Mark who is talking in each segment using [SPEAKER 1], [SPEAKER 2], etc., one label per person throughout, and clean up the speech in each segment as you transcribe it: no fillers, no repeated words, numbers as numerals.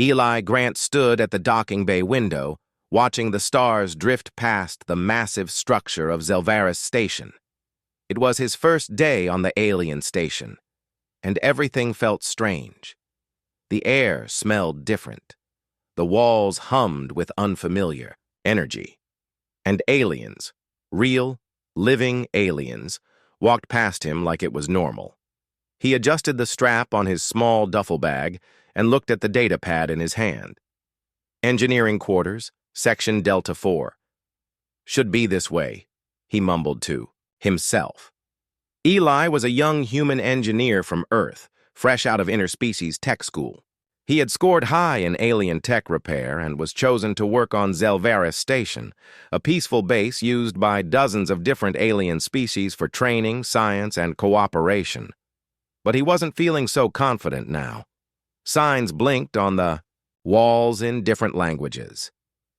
[SPEAKER 1] Eli Grant stood at the docking bay window, watching the stars drift past the massive structure of Zelvaris Station. It was his first day on the alien station, and everything felt strange. The air smelled different. The walls hummed with unfamiliar energy. And aliens, real, living aliens, walked past him like it was normal. He adjusted the strap on his small duffel bag and looked at the data pad in his hand. Engineering quarters, Section Delta 4. Should be this way, he mumbled to himself. Eli was a young human engineer from Earth, fresh out of interspecies tech school. He had scored high in alien tech repair and was chosen to work on Zelvaris Station, a peaceful base used by dozens of different alien species for training, science, and cooperation. But he wasn't feeling so confident now. Signs blinked on the walls in different languages.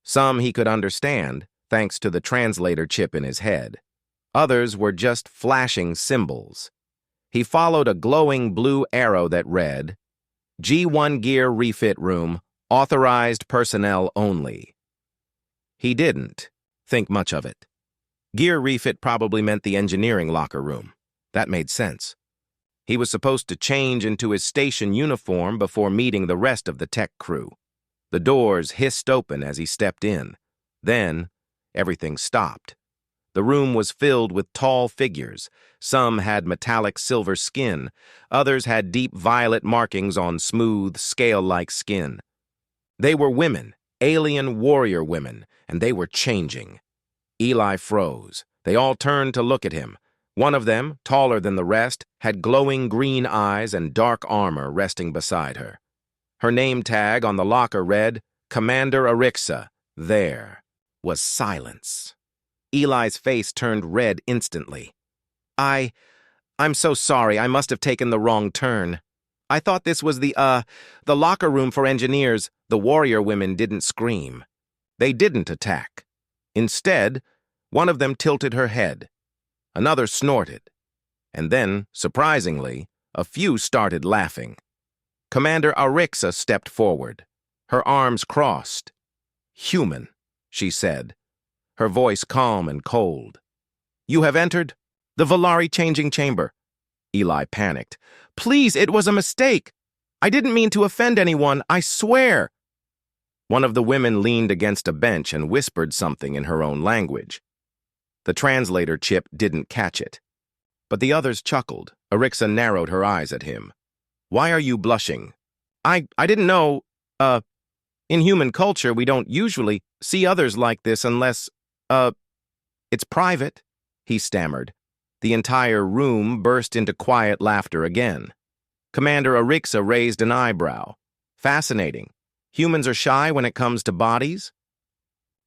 [SPEAKER 1] Some he could understand, thanks to the translator chip in his head. Others were just flashing symbols. He followed a glowing blue arrow that read, G1 Gear Refit Room, authorized personnel only. He didn't think much of it. Gear refit probably meant the engineering locker room. That made sense. He was supposed to change into his station uniform before meeting the rest of the tech crew. The doors hissed open as he stepped in. Then, everything stopped. The room was filled with tall figures. Some had metallic silver skin. Others had deep violet markings on smooth, scale-like skin. They were women, alien warrior women, and they were changing. Eli froze. They all turned to look at him. One of them, taller than the rest, had glowing green eyes and dark armor resting beside her. Her name tag on the locker read, Commander Arixa. There was silence. Eli's face turned red instantly. I'm so sorry. I must have taken the wrong turn. I thought this was the locker room for engineers. The warrior women didn't scream. They didn't attack. Instead, one of them tilted her head. Another snorted. And then, surprisingly, a few started laughing. Commander Arixa stepped forward. Her arms crossed. Human, she said, her voice calm and cold. You have entered the Volari changing chamber. Eli panicked. Please, it was a mistake. I didn't mean to offend anyone, I swear. One of the women leaned against a bench and whispered something in her own language. The translator chip didn't catch it. But the others chuckled. Arixa narrowed her eyes at him. Why are you blushing? I didn't know, in human culture we don't usually see others like this unless, it's private, he stammered. The entire room burst into quiet laughter again. Commander Arixa raised an eyebrow. Fascinating. Humans are shy when it comes to bodies?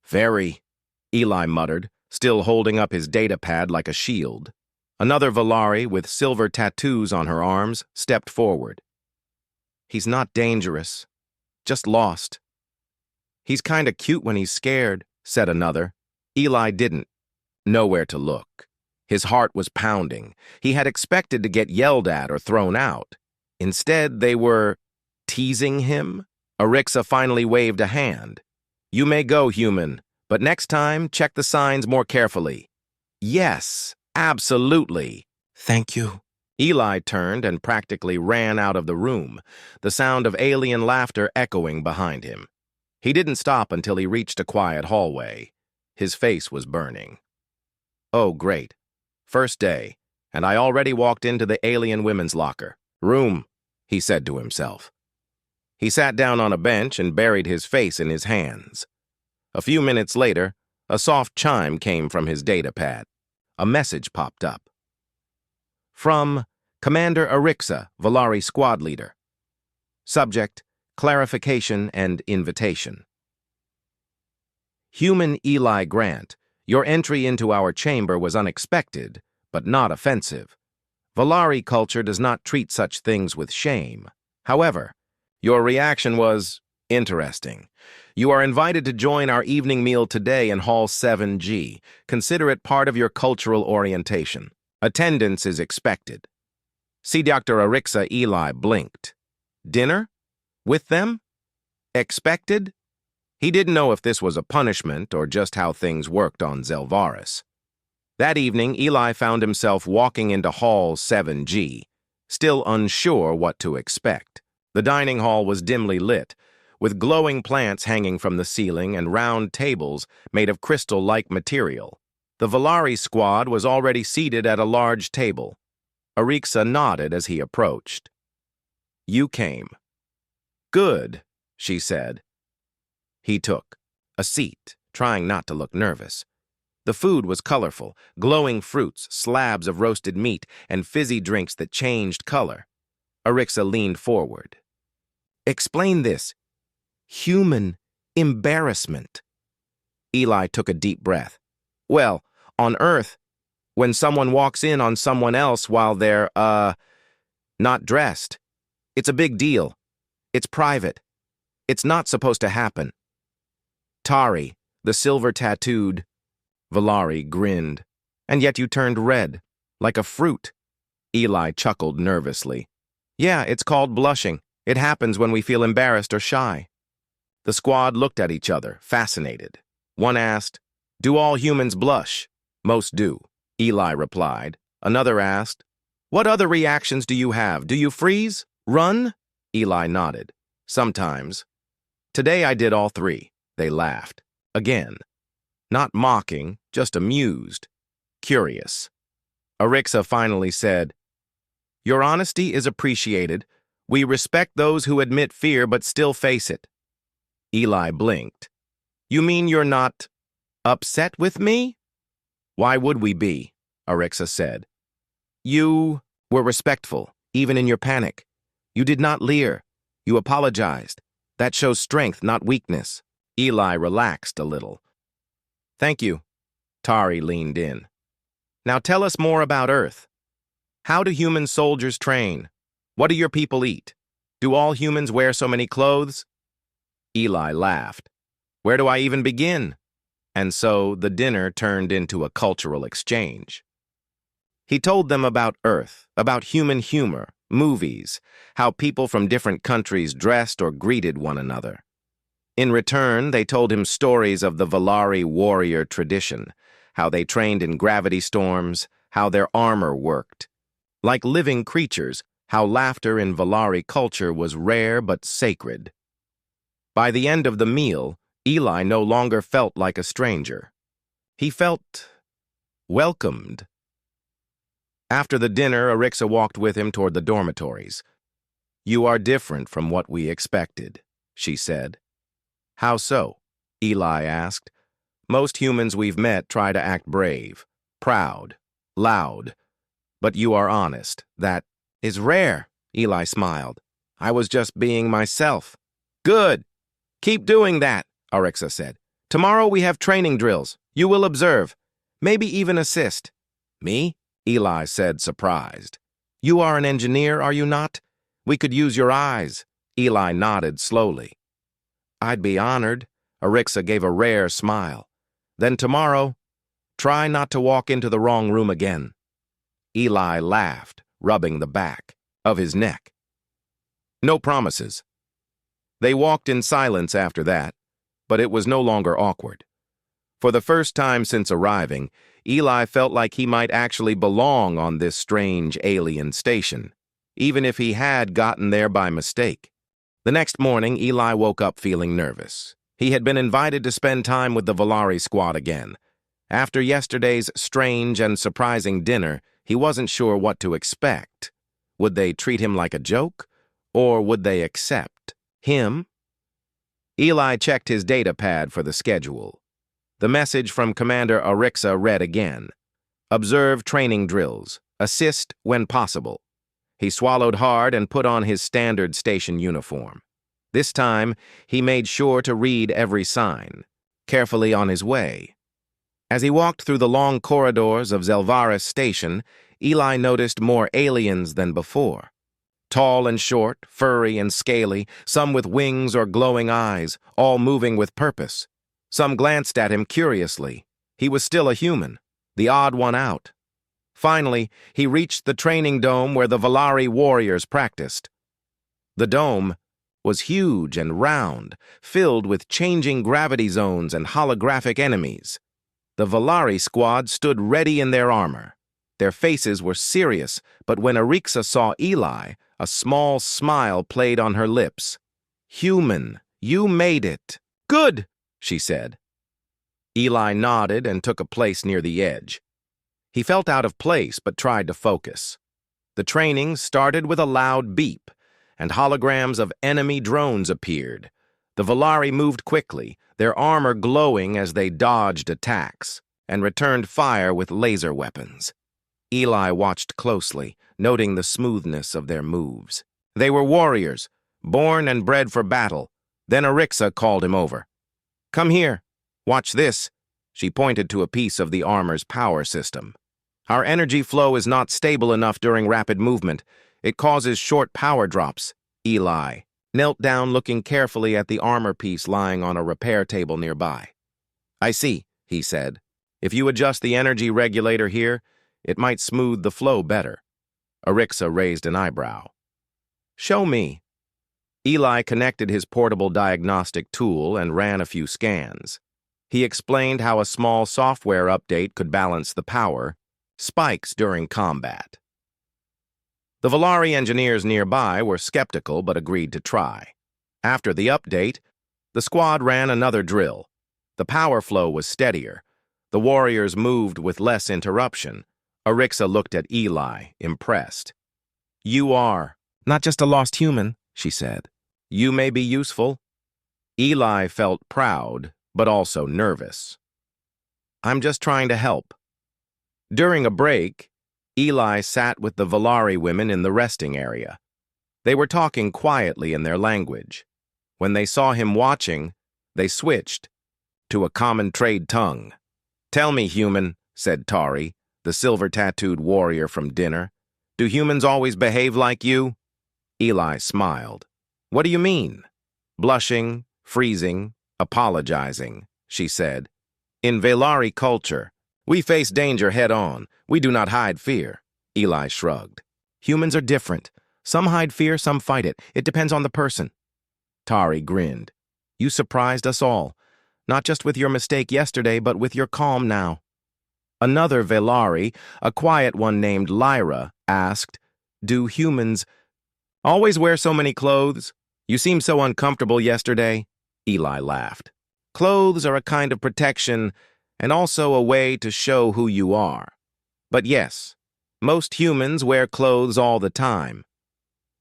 [SPEAKER 1] Very, Eli muttered, still holding up his data pad like a shield. Another Volari with silver tattoos on her arms stepped forward. He's not dangerous, just lost. He's kinda cute when he's scared, said another. Eli didn't know where to look. His heart was pounding. He had expected to get yelled at or thrown out. Instead, they were teasing him. Arixa finally waved a hand. You may go, human, but next time, check the signs more carefully. Yes, absolutely. Thank you. Eli turned and practically ran out of the room, the sound of alien laughter echoing behind him. He didn't stop until he reached a quiet hallway. His face was burning. Oh, great. First day, and I already walked into the alien women's locker. Room, he said to himself. He sat down on a bench and buried his face in his hands. A few minutes later, a soft chime came from his data pad. A message popped up. From Commander Arixa, Volari Squad Leader. Subject, clarification and invitation. Human Eli Grant, your entry into our chamber was unexpected, but not offensive. Volari culture does not treat such things with shame. However, your reaction was interesting. You are invited to join our evening meal today in Hall 7G. Consider it part of your cultural orientation. Attendance is expected. See Dr. Arixa. Eli blinked. Dinner? With them? Expected? He didn't know if this was a punishment or just how things worked on Zelvaris. That evening, Eli found himself walking into Hall 7G, still unsure what to expect. The dining hall was dimly lit, with glowing plants hanging from the ceiling and round tables made of crystal-like material. The Valari squad was already seated at a large table. Arixa nodded as he approached. "You came." "Good," she said. He took a seat, trying not to look nervous. The food was colorful, glowing fruits, slabs of roasted meat, and fizzy drinks that changed color. Arixa leaned forward. "Explain this. Human embarrassment." Eli took a deep breath. "Well, on Earth, when someone walks in on someone else while they're, not dressed, it's a big deal. It's private. It's not supposed to happen." Tari, the silver-tattooed Valari grinned. "And yet you turned red, like a fruit." Eli chuckled nervously. "Yeah, it's called blushing. It happens when we feel embarrassed or shy." The squad looked at each other, fascinated. One asked, "Do all humans blush?" "Most do," Eli replied. Another asked, "What other reactions do you have? Do you freeze? Run?" Eli nodded. "Sometimes." "Today I did all three." They laughed. Again. Not mocking, just amused. Curious. Arixa finally said, "Your honesty is appreciated. We respect those who admit fear but still face it." Eli blinked. "You mean you're not upset with me?" "Why would we be?" Arixa said. "You were respectful, even in your panic. You did not leer. You apologized. That shows strength, not weakness." Eli relaxed a little. "Thank you." Tari leaned in. "Now tell us more about Earth. How do human soldiers train? What do your people eat? Do all humans wear so many clothes?" Eli laughed. "Where do I even begin?" And so the dinner turned into a cultural exchange. He told them about Earth, about human humor, movies, how people from different countries dressed or greeted one another. In return, they told him stories of the Valari warrior tradition, how they trained in gravity storms, how their armor worked. Like living creatures, how laughter in Valari culture was rare but sacred. By the end of the meal, Eli no longer felt like a stranger. He felt welcomed. After the dinner, Arixa walked with him toward the dormitories. "You are different from what we expected," she said. "How so?" Eli asked. "Most humans we've met try to act brave, proud, loud. But you are honest. That is rare," Eli smiled. "I was just being myself." "Good. Keep doing that," Arixa said. "Tomorrow we have training drills. You will observe. Maybe even assist." "Me?" Eli said, surprised. "You are an engineer, are you not? We could use your eyes." Eli nodded slowly. "I'd be honored." Arixa gave a rare smile. "Then tomorrow, try not to walk into the wrong room again." Eli laughed, rubbing the back of his neck. "No promises." They walked in silence after that, but it was no longer awkward. For the first time since arriving, Eli felt like he might actually belong on this strange alien station, even if he had gotten there by mistake. The next morning, Eli woke up feeling nervous. He had been invited to spend time with the Valari squad again. After yesterday's strange and surprising dinner, he wasn't sure what to expect. Would they treat him like a joke, or would they accept him? Eli checked his data pad for the schedule. The message from Commander Arixa read again. "Observe training drills. Assist when possible." He swallowed hard and put on his standard station uniform. This time, he made sure to read every sign, carefully on his way. As he walked through the long corridors of Zelvaris Station, Eli noticed more aliens than before. Tall and short, furry and scaly, some with wings or glowing eyes, all moving with purpose. Some glanced at him curiously. He was still a human, the odd one out. Finally, he reached the training dome where the Valari warriors practiced. The dome was huge and round, filled with changing gravity zones and holographic enemies. The Valari squad stood ready in their armor. Their faces were serious, but when Orixa saw Eli, a small smile played on her lips. "Human, you made it." "Good," she said. Eli nodded and took a place near the edge. He felt out of place but tried to focus. The training started with a loud beep, and holograms of enemy drones appeared. The Valari moved quickly, their armor glowing as they dodged attacks, and returned fire with laser weapons. Eli watched closely, noting the smoothness of their moves. They were warriors, born and bred for battle. Then Orixa called him over. "Come here. Watch this." She pointed to a piece of the armor's power system. "Our energy flow is not stable enough during rapid movement. It causes short power drops." Eli knelt down looking carefully at the armor piece lying on a repair table nearby. "I see," he said. "If you adjust the energy regulator here, it might smooth the flow better." Orixa raised an eyebrow. "Show me." Eli connected his portable diagnostic tool and ran a few scans. He explained how a small software update could balance the power spikes during combat. The Valari engineers nearby were skeptical but agreed to try. After the update, the squad ran another drill. The power flow was steadier. The warriors moved with less interruption. Orixa looked at Eli, impressed. "You are not just a lost human," she said. "You may be useful." Eli felt proud, but also nervous. "I'm just trying to help." During a break, Eli sat with the Valari women in the resting area. They were talking quietly in their language. When they saw him watching, they switched to a common trade tongue. "Tell me, human," said Tari, the silver-tattooed warrior from dinner. "Do humans always behave like you?" Eli smiled. "What do you mean?" "Blushing, freezing, apologizing," she said. "In Valari culture, we face danger head-on. We do not hide fear." Eli shrugged. "Humans are different. Some hide fear, some fight it. It depends on the person." Tari grinned. "You surprised us all, not just with your mistake yesterday, but with your calm now." Another Valari, a quiet one named Lyra, asked, "Do humans always wear so many clothes? You seemed so uncomfortable yesterday." Eli laughed. "Clothes are a kind of protection and also a way to show who you are. But yes, most humans wear clothes all the time."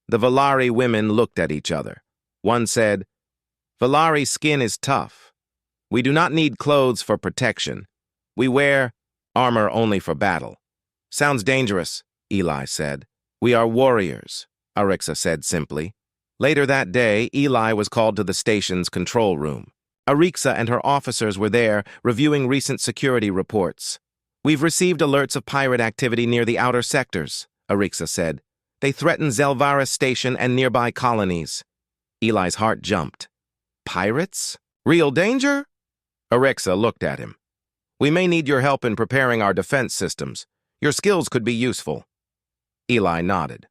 [SPEAKER 1] The Valari women looked at each other. One said, "Valari skin is tough. We do not need clothes for protection. We wear armor only for battle." "Sounds dangerous," Eli said. "We are warriors," Orixa said simply. Later that day, Eli was called to the station's control room. Orixa and her officers were there, reviewing recent security reports. "We've received alerts of pirate activity near the outer sectors," Orixa said. "They threaten Zelvara Station and nearby colonies." Eli's heart jumped. "Pirates? Real danger?" Orixa looked at him. "We may need your help in preparing our defense systems. Your skills could be useful." Eli nodded.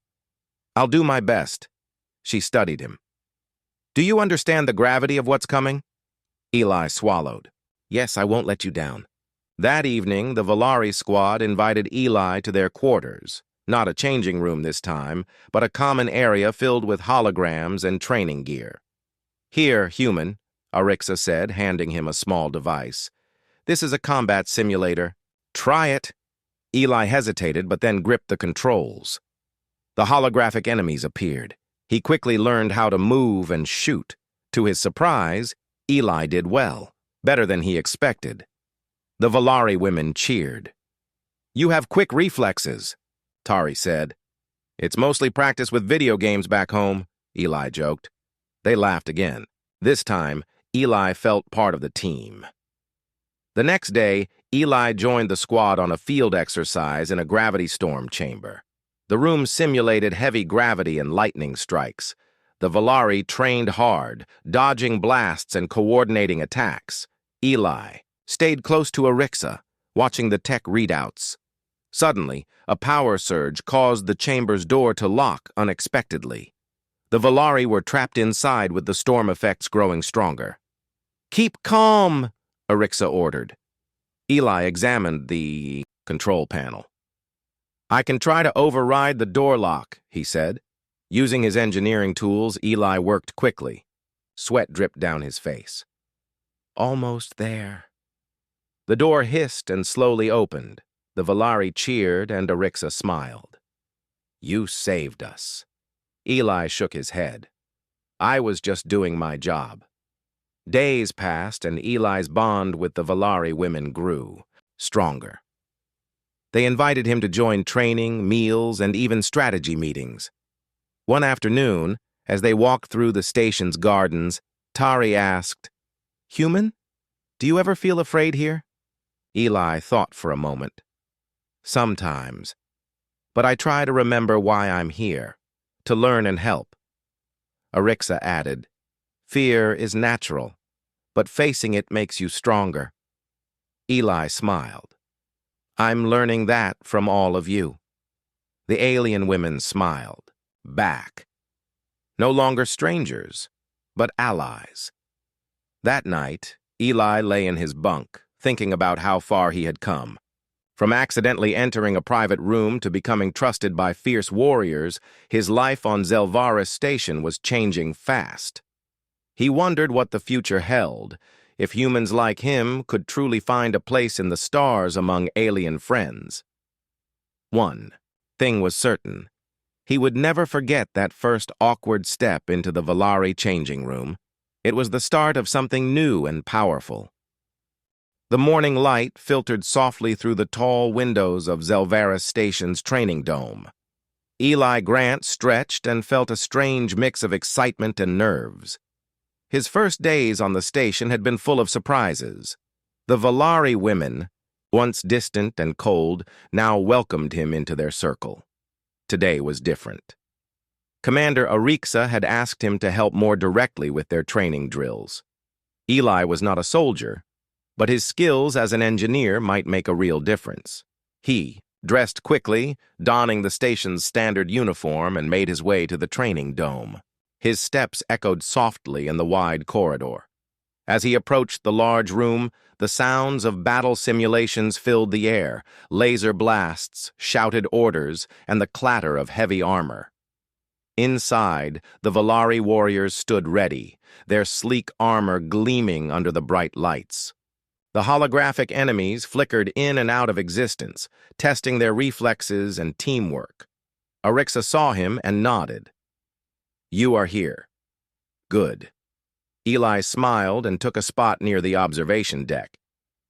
[SPEAKER 1] "I'll do my best." She studied him. "Do you understand the gravity of what's coming?" Eli swallowed. "Yes, I won't let you down." That evening, the Valari squad invited Eli to their quarters. Not a changing room this time, but a common area filled with holograms and training gear. "Here, human," Orixa said, handing him a small device. "This is a combat simulator. Try it." Eli hesitated, but then gripped the controls. The holographic enemies appeared. He quickly learned how to move and shoot. To his surprise, Eli did well, better than he expected. The Valari women cheered. "You have quick reflexes," Tari said. "It's mostly practice with video games back home," Eli joked. They laughed again. This time, Eli felt part of the team. The next day, Eli joined the squad on a field exercise in a gravity storm chamber. The room simulated heavy gravity and lightning strikes. The Valari trained hard, dodging blasts and coordinating attacks. Eli stayed close to Orixa, watching the tech readouts. Suddenly, a power surge caused the chamber's door to lock unexpectedly. The Valari were trapped inside with the storm effects growing stronger. "Keep calm," Arixa ordered. Eli examined the control panel. "I can try to override the door lock," he said. Using his engineering tools, Eli worked quickly. Sweat dripped down his face. Almost there. The door hissed and slowly opened. The Valari cheered and Arixa smiled. "You saved us." Eli shook his head. "I was just doing my job." Days passed and Eli's bond with the Valari women grew, stronger. They invited him to join training, meals, and even strategy meetings. One afternoon, as they walked through the station's gardens, Tari asked, "Human, do you ever feel afraid here?" Eli thought for a moment. "Sometimes. But I try to remember why I'm here, to learn and help." Arixa added, "Fear is natural, but facing it makes you stronger." Eli smiled. "I'm learning that from all of you." The alien women smiled, back. No longer strangers, but allies. That night, Eli lay in his bunk, thinking about how far he had come. From accidentally entering a private room to becoming trusted by fierce warriors, his life on Zelvaris Station was changing fast. He wondered what the future held, if humans like him could truly find a place in the stars among alien friends. One thing was certain. He would never forget that first awkward step into the Valari changing room. It was the start of something new and powerful. The morning light filtered softly through the tall windows of Zelvaris Station's training dome. Eli Grant stretched and felt a strange mix of excitement and nerves. His first days on the station had been full of surprises. The Valari women, once distant and cold, now welcomed him into their circle. Today was different. Commander Arixa had asked him to help more directly with their training drills. Eli was not a soldier, but his skills as an engineer might make a real difference. He dressed quickly, donning the station's standard uniform, and made his way to the training dome. His steps echoed softly in the wide corridor. As he approached the large room, the sounds of battle simulations filled the air, laser blasts, shouted orders, and the clatter of heavy armor. Inside, the Valari warriors stood ready, their sleek armor gleaming under the bright lights. The holographic enemies flickered in and out of existence, testing their reflexes and teamwork. Arixa saw him and nodded. "You are here." "Good." Eli smiled and took a spot near the observation deck.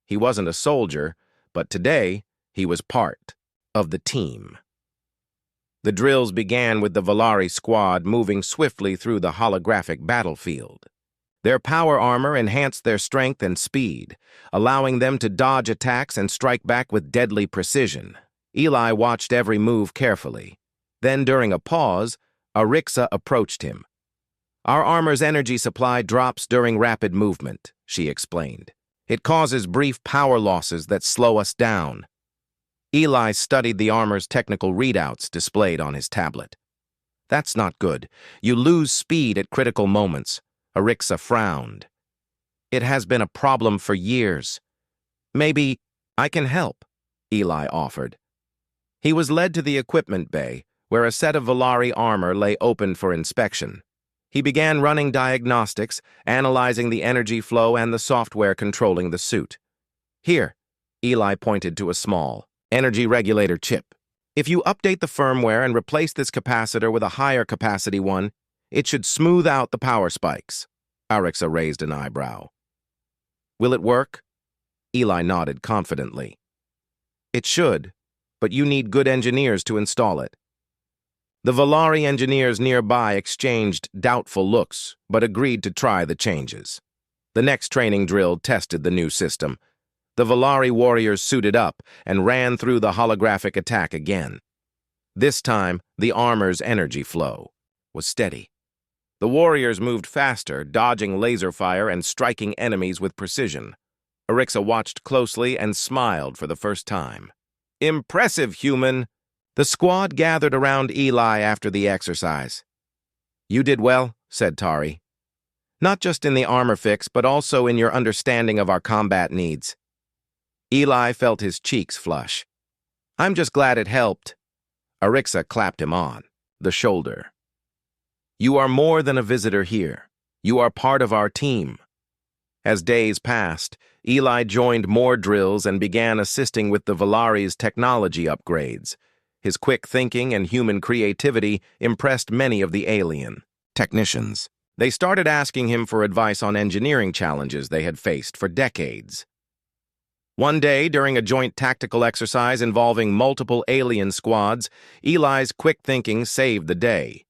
[SPEAKER 1] He wasn't a soldier, but today he was part of the team. The drills began with the Valari squad moving swiftly through the holographic battlefield. Their power armor enhanced their strength and speed, allowing them to dodge attacks and strike back with deadly precision. Eli watched every move carefully. Then, during a pause, Arixa approached him. "Our armor's energy supply drops during rapid movement," she explained. "It causes brief power losses that slow us down." Eli studied the armor's technical readouts displayed on his tablet. "That's not good. You lose speed at critical moments." Arixa frowned. "It has been a problem for years." "Maybe I can help," Eli offered. He was led to the equipment bay, where a set of Valari armor lay open for inspection. He began running diagnostics, analyzing the energy flow and the software controlling the suit. "Here," Eli pointed to a small energy regulator chip. "If you update the firmware and replace this capacitor with a higher capacity one, it should smooth out the power spikes." Arixa raised an eyebrow. "Will it work?" Eli nodded confidently. "It should, but you need good engineers to install it." The Valari engineers nearby exchanged doubtful looks, but agreed to try the changes. The next training drill tested the new system. The Valari warriors suited up and ran through the holographic attack again. This time, the armor's energy flow was steady. The warriors moved faster, dodging laser fire and striking enemies with precision. Arixa watched closely and smiled for the first time. "Impressive, human!" The squad gathered around Eli after the exercise. You did well, said Tari. Not just in the armor fix, but also in your understanding of our combat needs. Eli felt his cheeks flush. I'm just glad it helped. Arixa clapped him on the shoulder. You are more than a visitor here. You are part of our team. As days passed, Eli joined more drills and began assisting with the Valari's technology upgrades. His quick thinking and human creativity impressed many of the alien technicians. They started asking him for advice on engineering challenges they had faced for decades. One day, during a joint tactical exercise involving multiple alien squads, Eli's quick thinking saved the day.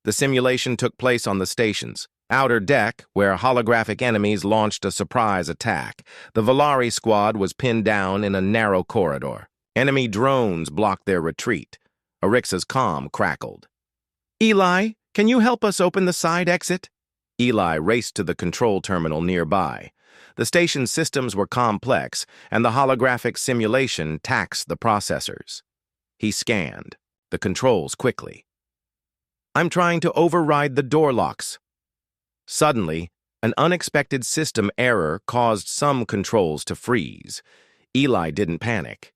[SPEAKER 1] The simulation took place on the station's outer deck, where holographic enemies launched a surprise attack. The Valari squad was pinned down in a narrow corridor. Enemy drones blocked their retreat. Arixa's comm crackled. Eli, can you help us open the side exit? Eli raced to the control terminal nearby. The station's systems were complex, and the holographic simulation taxed the processors. He scanned the controls quickly. I'm trying to override the door locks. Suddenly, an unexpected system error caused some controls to freeze. Eli didn't panic.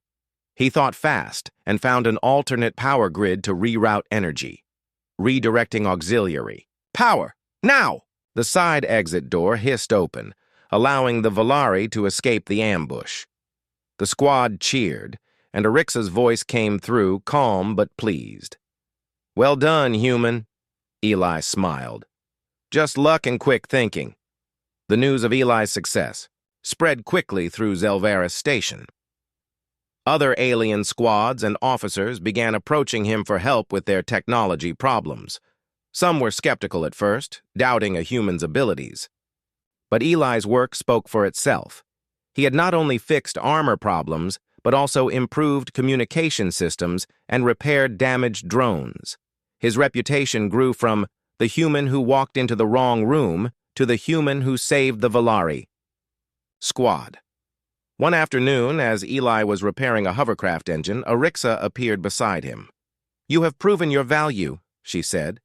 [SPEAKER 1] He thought fast and found an alternate power grid to reroute energy. Redirecting auxiliary. Power! Now! The side exit door hissed open, allowing the Valari to escape the ambush. The squad cheered, and Arixa's voice came through, calm but pleased. Well done, human. Eli smiled. Just luck and quick thinking. The news of Eli's success spread quickly through Zelvaris Station. Other alien squads and officers began approaching him for help with their technology problems. Some were skeptical at first, doubting a human's abilities. But Eli's work spoke for itself. He had not only fixed armor problems, but also improved communication systems and repaired damaged drones. His reputation grew from the human who walked into the wrong room to the human who saved the Valari squad. One afternoon, as Eli was repairing a hovercraft engine, Arixa appeared beside him. You have proven your value, she said.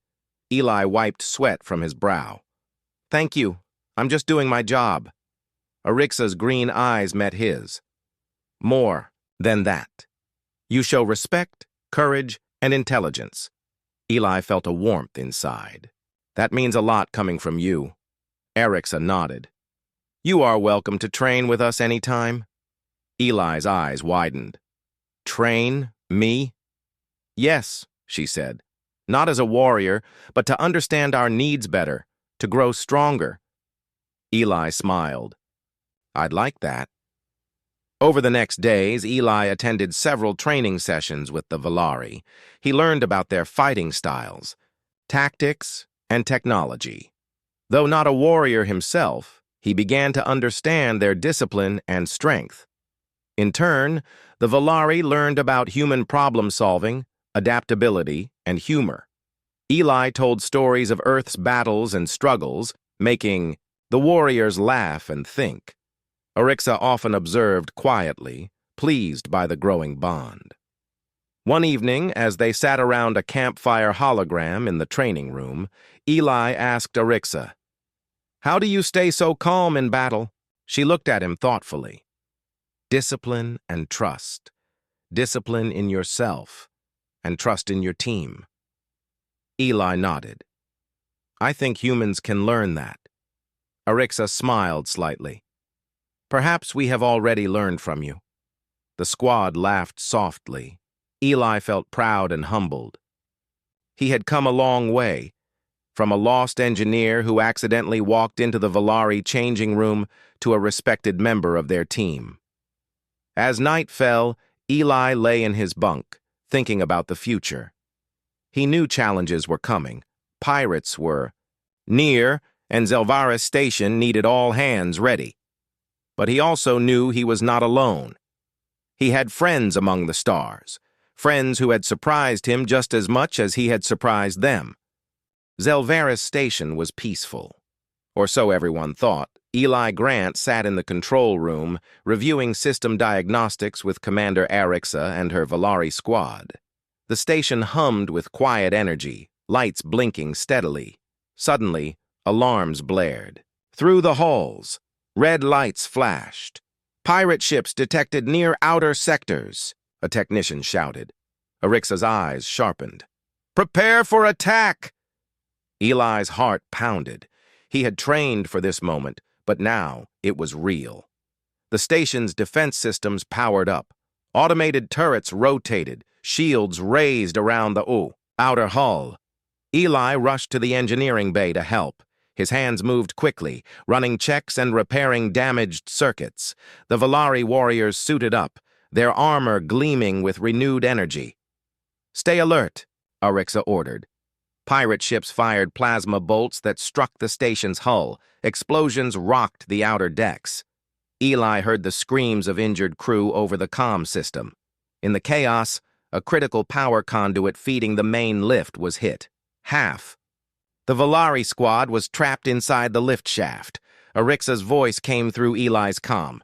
[SPEAKER 1] Eli wiped sweat from his brow. Thank you. I'm just doing my job. Arixa's green eyes met his. More than that. You show respect, courage, and intelligence. Eli felt a warmth inside. That means a lot coming from you. Arixa nodded. You are welcome to train with us anytime. Eli's eyes widened. Train? Me? Yes, she said. Not as a warrior, but to understand our needs better, to grow stronger. Eli smiled. I'd like that. Over the next days, Eli attended several training sessions with the Valari. He learned about their fighting styles, tactics, and technology. Though not a warrior himself, he began to understand their discipline and strength. In turn, the Valari learned about human problem-solving, adaptability, and humor. Eli told stories of Earth's battles and struggles, making the warriors laugh and think. Arixa often observed quietly, pleased by the growing bond. One evening, as they sat around a campfire hologram in the training room, Eli asked Arixa, How do you stay so calm in battle? She looked at him thoughtfully. Discipline and trust. Discipline in yourself, and trust in your team. Eli nodded. I think humans can learn that. Arixa smiled slightly. Perhaps we have already learned from you. The squad laughed softly. Eli felt proud and humbled. He had come a long way, from a lost engineer who accidentally walked into the Valari changing room to a respected member of their team. As night fell, Eli lay in his bunk, thinking about the future. He knew challenges were coming. Pirates were near, and Zelvaris Station needed all hands ready. But he also knew he was not alone. He had friends among the stars, friends who had surprised him just as much as he had surprised them. Zelvaris Station was peaceful. Or so everyone thought. Eli Grant sat in the control room, reviewing system diagnostics with Commander Arixa and her Valari squad. The station hummed with quiet energy, lights blinking steadily. Suddenly, alarms blared. Through the halls, red lights flashed. "Pirate ships detected near outer sectors," a technician shouted. Arixa's eyes sharpened. "Prepare for attack!" Eli's heart pounded. He had trained for this moment, but now it was real. The station's defense systems powered up. Automated turrets rotated, shields raised around the outer hull. Eli rushed to the engineering bay to help. His hands moved quickly, running checks and repairing damaged circuits. The Valari warriors suited up, their armor gleaming with renewed energy. "Stay alert," Arixa ordered. Pirate ships fired plasma bolts that struck the station's hull. Explosions rocked the outer decks. Eli heard the screams of injured crew over the comm system. In the chaos, a critical power conduit feeding the main lift was hit. Half. The Valari squad was trapped inside the lift shaft. Arixa's voice came through Eli's comm.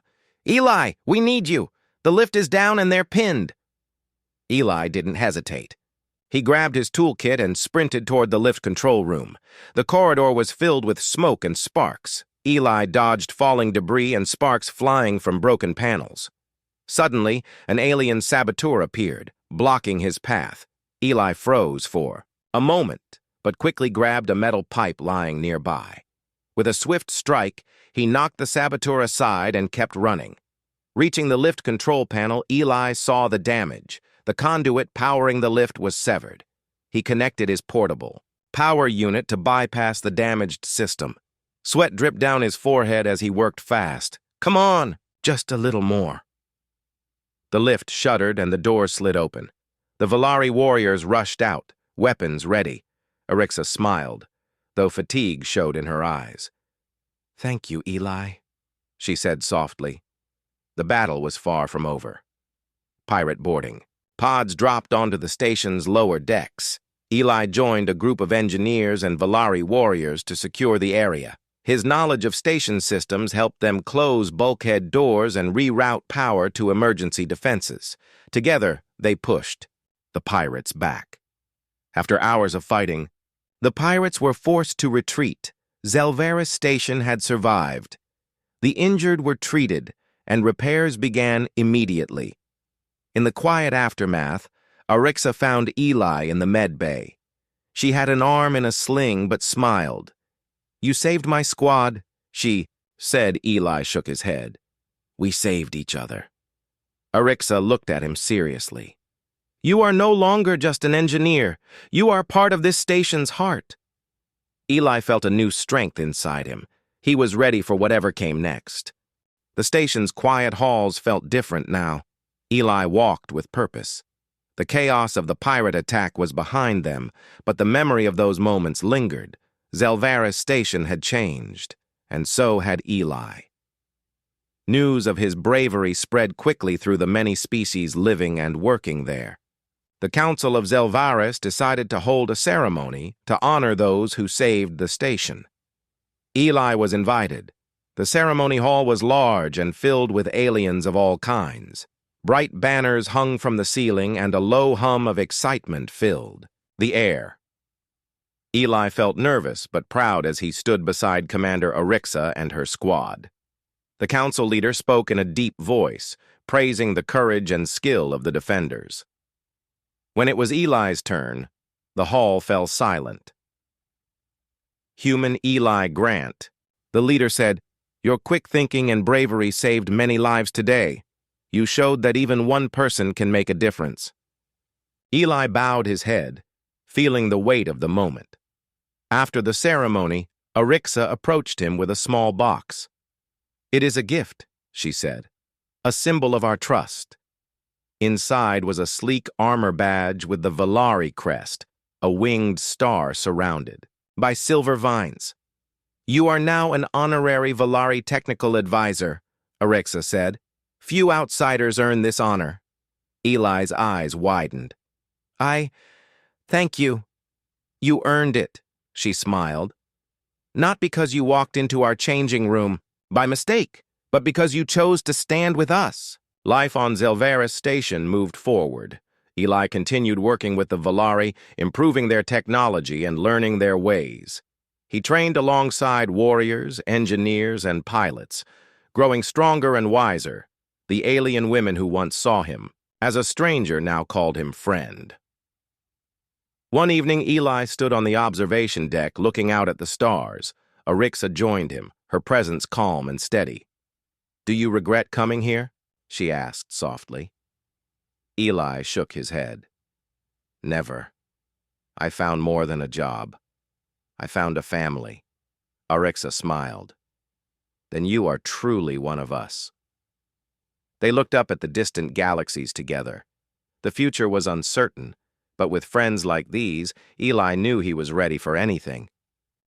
[SPEAKER 1] "Eli, we need you. The lift is down and they're pinned." Eli didn't hesitate. He grabbed his toolkit and sprinted toward the lift control room. The corridor was filled with smoke and sparks. Eli dodged falling debris and sparks flying from broken panels. Suddenly, an alien saboteur appeared, blocking his path. Eli froze for a moment, but quickly grabbed a metal pipe lying nearby. With a swift strike, he knocked the saboteur aside and kept running. Reaching the lift control panel, Eli saw the damage. The conduit powering the lift was severed. He connected his portable power unit to bypass the damaged system. Sweat dripped down his forehead as he worked fast. "Come on, just a little more." The lift shuddered and the door slid open. The Valari warriors rushed out, weapons ready. Arixa smiled, though fatigue showed in her eyes. "Thank you, Eli," she said softly. The battle was far from over. Pirate boarding. Pods dropped onto the station's lower decks. Eli joined a group of engineers and Valari warriors to secure the area. His knowledge of station systems helped them close bulkhead doors and reroute power to emergency defenses. Together, they pushed the pirates back. After hours of fighting, the pirates were forced to retreat. Zelvaris Station had survived. The injured were treated, and repairs began immediately. In the quiet aftermath, Arixa found Eli in the med bay. She had an arm in a sling but smiled. "You saved my squad," she said. Eli shook his head. "We saved each other." Arixa looked at him seriously. "You are no longer just an engineer. You are part of this station's heart." Eli felt a new strength inside him. He was ready for whatever came next. The station's quiet halls felt different now. Eli walked with purpose. The chaos of the pirate attack was behind them, but the memory of those moments lingered. Zelvaris Station had changed, and so had Eli. News of his bravery spread quickly through the many species living and working there. The Council of Zelvaris decided to hold a ceremony to honor those who saved the station. Eli was invited. The ceremony hall was large and filled with aliens of all kinds. Bright banners hung from the ceiling and a low hum of excitement filled the air. Eli felt nervous but proud as he stood beside Commander Arixa and her squad. The council leader spoke in a deep voice, praising the courage and skill of the defenders. When it was Eli's turn, the hall fell silent. "Human Eli Grant," the leader said, "your quick thinking and bravery saved many lives today. You showed that even one person can make a difference." Eli bowed his head, feeling the weight of the moment. After the ceremony, Arixa approached him with a small box. "It is a gift," she said, "a symbol of our trust." Inside was a sleek armor badge with the Valari crest, a winged star surrounded by silver vines. "You are now an honorary Valari technical advisor," Arixa said. "Few outsiders earn this honor." Eli's eyes widened. Thank you. You earned it," she smiled. "Not because you walked into our changing room by mistake, but because you chose to stand with us." Life on Zelvaris Station moved forward. Eli continued working with the Valari, improving their technology and learning their ways. He trained alongside warriors, engineers, and pilots, growing stronger and wiser. The alien women who once saw him as a stranger now called him friend. One evening, Eli stood on the observation deck looking out at the stars. Arixa joined him, her presence calm and steady. "Do you regret coming here?" she asked softly. Eli shook his head. "Never. I found more than a job. I found a family." Arixa smiled. "Then you are truly one of us." They looked up at the distant galaxies together. The future was uncertain, but with friends like these, Eli knew he was ready for anything.